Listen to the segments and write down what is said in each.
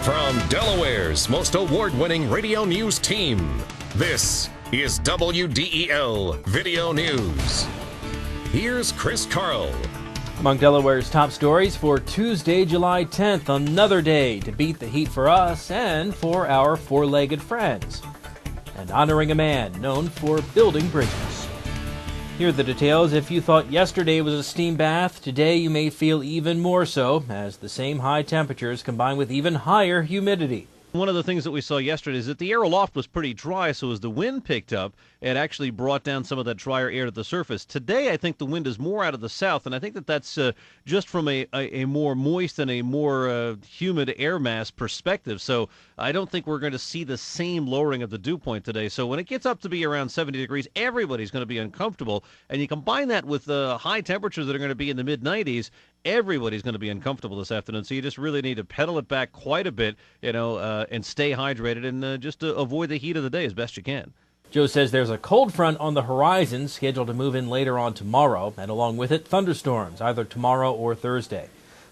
From Delaware's most award-winning radio news team, this is WDEL Video News. Here's Chris Carl. Among Delaware's top stories for Tuesday, July 10th, another day to beat the heat for us and for our four-legged friends. And honoring a man known for building bridges. Here are the details. If you thought yesterday was a steam bath, today you may feel even more so, as the same high temperatures combine with even higher humidity. One of the things that we saw yesterday is that the air aloft was pretty dry, so as the wind picked up, it actually brought down some of that drier air to the surface. Today, I think the wind is more out of the south, and I think that that's just from a more moist and a more humid air mass perspective. So I don't think we're going to see the same lowering of the dew point today. So when it gets up to be around 70 degrees, everybody's going to be uncomfortable. And you combine that with the high temperatures that are going to be in the mid-90s, everybody's going to be uncomfortable this afternoon. So you just really need to pedal it back quite a bit, and stay hydrated and just to avoid the heat of the day as best you can. Joe says there's a cold front on the horizon scheduled to move in later on tomorrow, and along with it, thunderstorms either tomorrow or Thursday.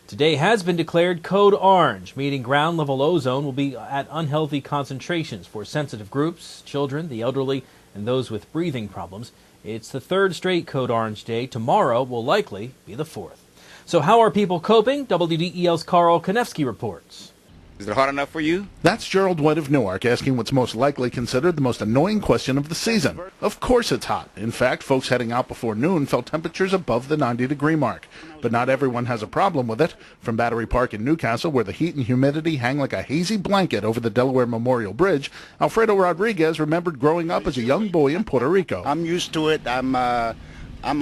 Today has been declared code orange, meaning ground level ozone will be at unhealthy concentrations for sensitive groups, children, the elderly, and those with breathing problems. It's the third straight code orange day. Tomorrow will likely be the fourth. So how are people coping? WDEL's Carl Konevsky reports. Is it hot enough for you? That's Gerald White of Newark asking what's most likely considered the most annoying question of the season. Of course it's hot. In fact, folks heading out before noon felt temperatures above the 90-degree mark. But not everyone has a problem with it. From Battery Park in Newcastle, where the heat and humidity hang like a hazy blanket over the Delaware Memorial Bridge, Alfredo Rodriguez remembered growing up as a young boy in Puerto Rico. I'm used to it. I'm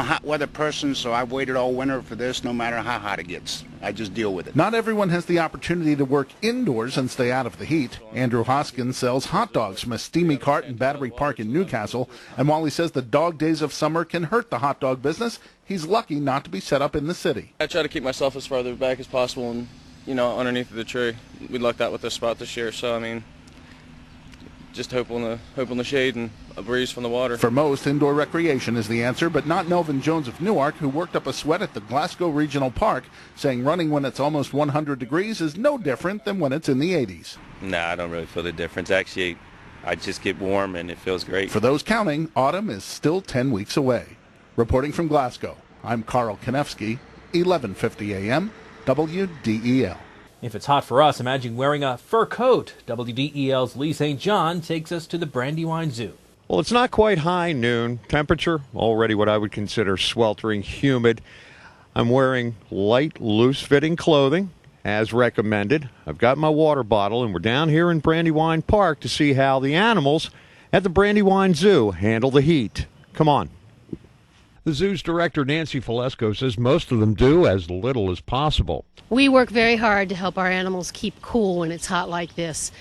a hot weather person, so I've waited all winter for this, no matter how hot it gets. I just deal with it. Not everyone has the opportunity to work indoors and stay out of the heat. Andrew Hoskins sells hot dogs from a steamy cart in Battery Park in Newcastle, and while he says the dog days of summer can hurt the hot dog business, he's lucky not to be set up in the city. I try to keep myself as farther back as possible and, underneath the tree. We lucked out with this spot this year, so, just hope on the shade and a breeze from the water. For most, indoor recreation is the answer, but not Melvin Jones of Newark, who worked up a sweat at the Glasgow Regional Park, saying running when it's almost 100 degrees is no different than when it's in the 80s. No, I don't really feel the difference. Actually, I just get warm and it feels great. For those counting, autumn is still 10 weeks away. Reporting from Glasgow, I'm Carl Konevsky, 1150 AM, WDEL. If it's hot for us, imagine wearing a fur coat. WDEL's Lee St. John takes us to the Brandywine Zoo. Well, it's not quite high noon. Temperature, already what I would consider sweltering humid. I'm wearing light, loose-fitting clothing, as recommended. I've got my water bottle, and we're down here in Brandywine Park to see how the animals at the Brandywine Zoo handle the heat. Come on. The zoo's director, Nancy Falesko, says most of them do as little as possible. We work very hard to help our animals keep cool when it's hot like this.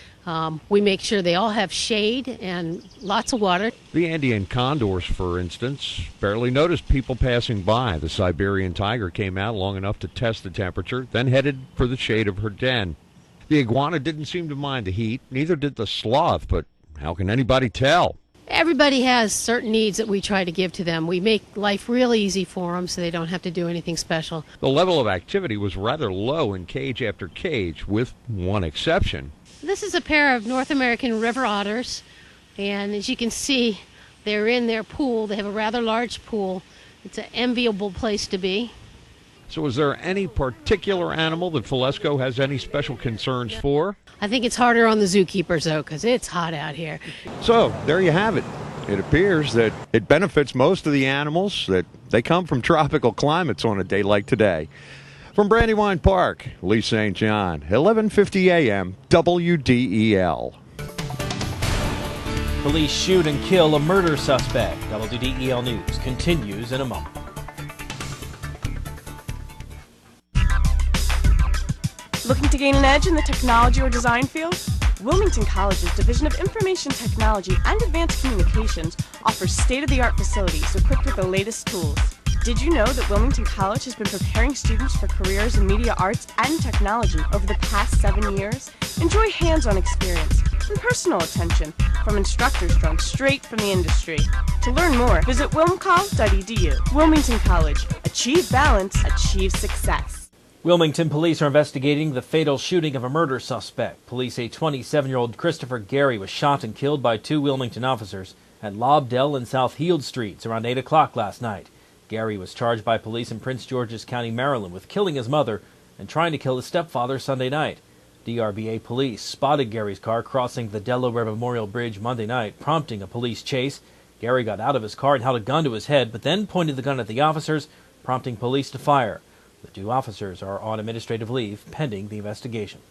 We make sure they all have shade and lots of water. The Andean condors, for instance, barely noticed people passing by. The Siberian tiger came out long enough to test the temperature, then headed for the shade of her den. The iguana didn't seem to mind the heat, neither did the sloth, but how can anybody tell? Everybody has certain needs that we try to give to them. We make life real easy for them so they don't have to do anything special. The level of activity was rather low in cage after cage, with one exception. This is a pair of North American river otters, and as you can see, they're in their pool. They have a rather large pool. It's an enviable place to be. So is there any particular animal that Falesko has any special concerns for? I think it's harder on the zookeepers, though, because it's hot out here. So there you have it. It appears that it benefits most of the animals, that they come from tropical climates on a day like today. From Brandywine Park, Lee St. John, 1150 AM, WDEL. Police shoot and kill a murder suspect. WDEL News continues in a moment. Looking to gain an edge in the technology or design field? Wilmington College's Division of Information Technology and Advanced Communications offers state-of-the-art facilities equipped with the latest tools. Did you know that Wilmington College has been preparing students for careers in media arts and technology over the past 7 years? Enjoy hands-on experience and personal attention from instructors drawn straight from the industry. To learn more, visit wilmcol.edu. Wilmington College. Achieve balance, achieve success. Wilmington police are investigating the fatal shooting of a murder suspect. Police say 27-year-old Christopher Gary was shot and killed by two Wilmington officers at WDEL and South Heald Streets around 8 o'clock last night. Gary was charged by police in Prince George's County, Maryland, with killing his mother and trying to kill his stepfather Sunday night. DRBA police spotted Gary's car crossing the Delaware Memorial Bridge Monday night, prompting a police chase. Gary got out of his car and held a gun to his head, but then pointed the gun at the officers, prompting police to fire. The two officers are on administrative leave pending the investigation.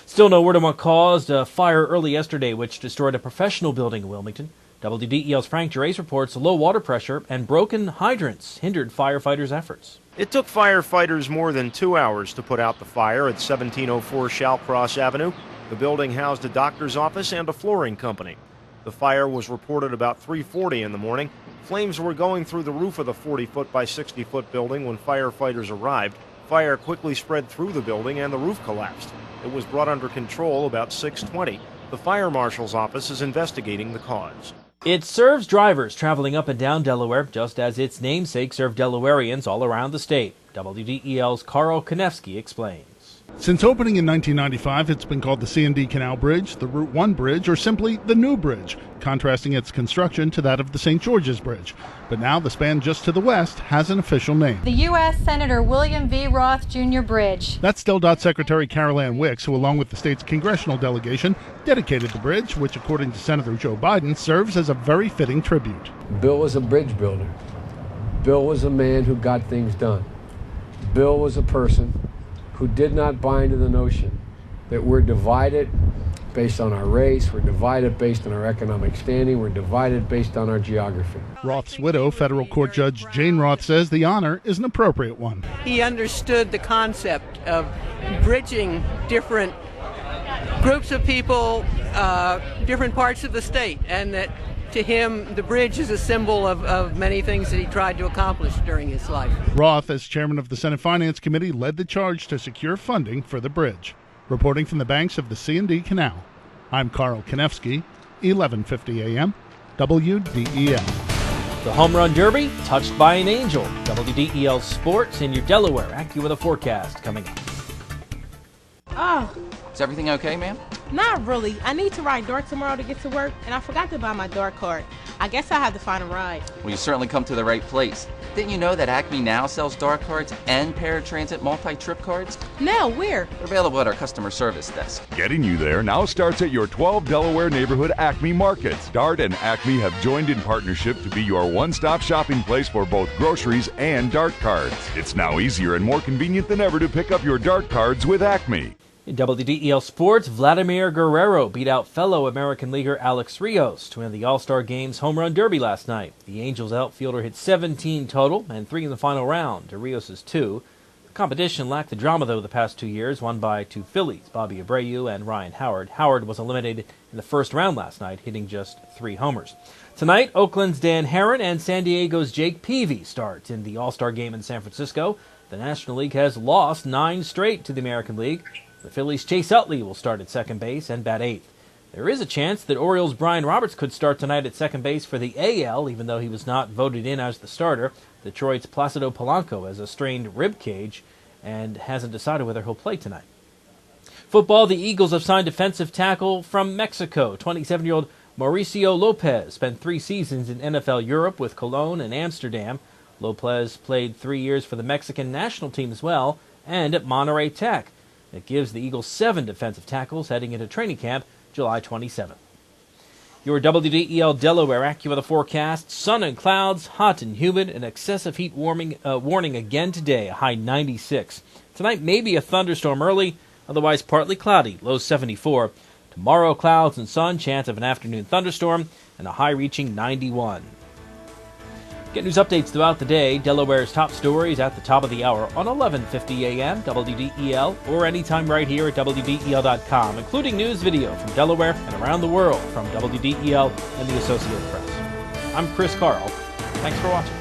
Still no word on what caused a fire early yesterday which destroyed a professional building in Wilmington. WDEL's Frank Gerace reports low water pressure and broken hydrants hindered firefighters' efforts. It took firefighters more than 2 hours to put out the fire at 1704 Shallcross Avenue. The building housed a doctor's office and a flooring company. The fire was reported about 3:40 in the morning. Flames were going through the roof of the 40-foot by 60-foot building when firefighters arrived. Fire quickly spread through the building and the roof collapsed. It was brought under control about 6:20. The fire marshal's office is investigating the cause. It serves drivers traveling up and down Delaware, just as its namesake served Delawareans all around the state. WDEL's Carl Konevsky explains. Since opening in 1995, it's been called the C&D Canal Bridge, the Route 1 Bridge, or simply the New Bridge, contrasting its construction to that of the St. George's Bridge. But now the span just to the west has an official name. The U.S. Senator William V. Roth Jr. Bridge. That's DEL Secretary Carol Ann Wicks, who along with the state's congressional delegation dedicated the bridge, which according to Senator Joe Biden serves as a very fitting tribute. Bill was a bridge builder. Bill was a man who got things done. Bill was a person who did not buy into the notion that we're divided based on our race, we're divided based on our economic standing, we're divided based on our geography. Roth's widow, federal court judge Jane Roth, says the honor is an appropriate one. He understood the concept of bridging different groups of people, different parts of the state, and that to him, the bridge is a symbol of many things that he tried to accomplish during his life. Roth, as chairman of the Senate Finance Committee, led the charge to secure funding for the bridge. Reporting from the banks of the C&D Canal, I'm Carl Konevsky, 1150 AM, WDEL. The Home Run Derby, touched by an angel. WDEL Sports in your Delaware AccuWeather forecast coming up. Oh. Is everything okay, ma'am? Not really. I need to ride DART tomorrow to get to work, and I forgot to buy my DART card. I guess I'll have to find a ride. Well, you certainly come to the right place. Didn't you know that Acme now sells DART cards and paratransit multi-trip cards? No, where? They're available at our customer service desk. Getting you there now starts at your 12 Delaware neighborhood Acme markets. DART and Acme have joined in partnership to be your one-stop shopping place for both groceries and DART cards. It's now easier and more convenient than ever to pick up your DART cards with Acme. In WDEL Sports, Vladimir Guerrero beat out fellow American leaguer Alex Rios to win the All-Star Game's Home Run Derby last night. The Angels outfielder hit 17 total and 3 in the final round to Rios' 2. The competition lacked the drama, though, the past 2 years, won by two Phillies, Bobby Abreu and Ryan Howard. Howard was eliminated in the first round last night, hitting just 3 homers. Tonight, Oakland's Dan Herron and San Diego's Jake Peavy start in the All-Star Game in San Francisco. The National League has lost 9 straight to the American League. The Phillies' Chase Utley will start at second base and bat 8th. There is a chance that Orioles' Brian Roberts could start tonight at second base for the AL, even though he was not voted in as the starter. Detroit's Placido Polanco has a strained rib cage and hasn't decided whether he'll play tonight. Football, the Eagles have signed defensive tackle from Mexico. 27-year-old Mauricio Lopez spent 3 seasons in NFL Europe with Cologne and Amsterdam. Lopez played 3 years for the Mexican national team as well and at Monterrey Tech. It gives the Eagles 7 defensive tackles heading into training camp July 27th. Your WDEL Delaware AccuWeather forecast: sun and clouds, hot and humid, an excessive heat warning again today, a high 96. Tonight maybe a thunderstorm early, otherwise partly cloudy, low 74. Tomorrow clouds and sun, chance of an afternoon thunderstorm, and a high reaching 91. Get news updates throughout the day. Delaware's top stories at the top of the hour on 1150 AM, WDEL, or anytime right here at WDEL.com, including news video from Delaware and around the world from WDEL and the Associated Press. I'm Chris Carl. Thanks for watching.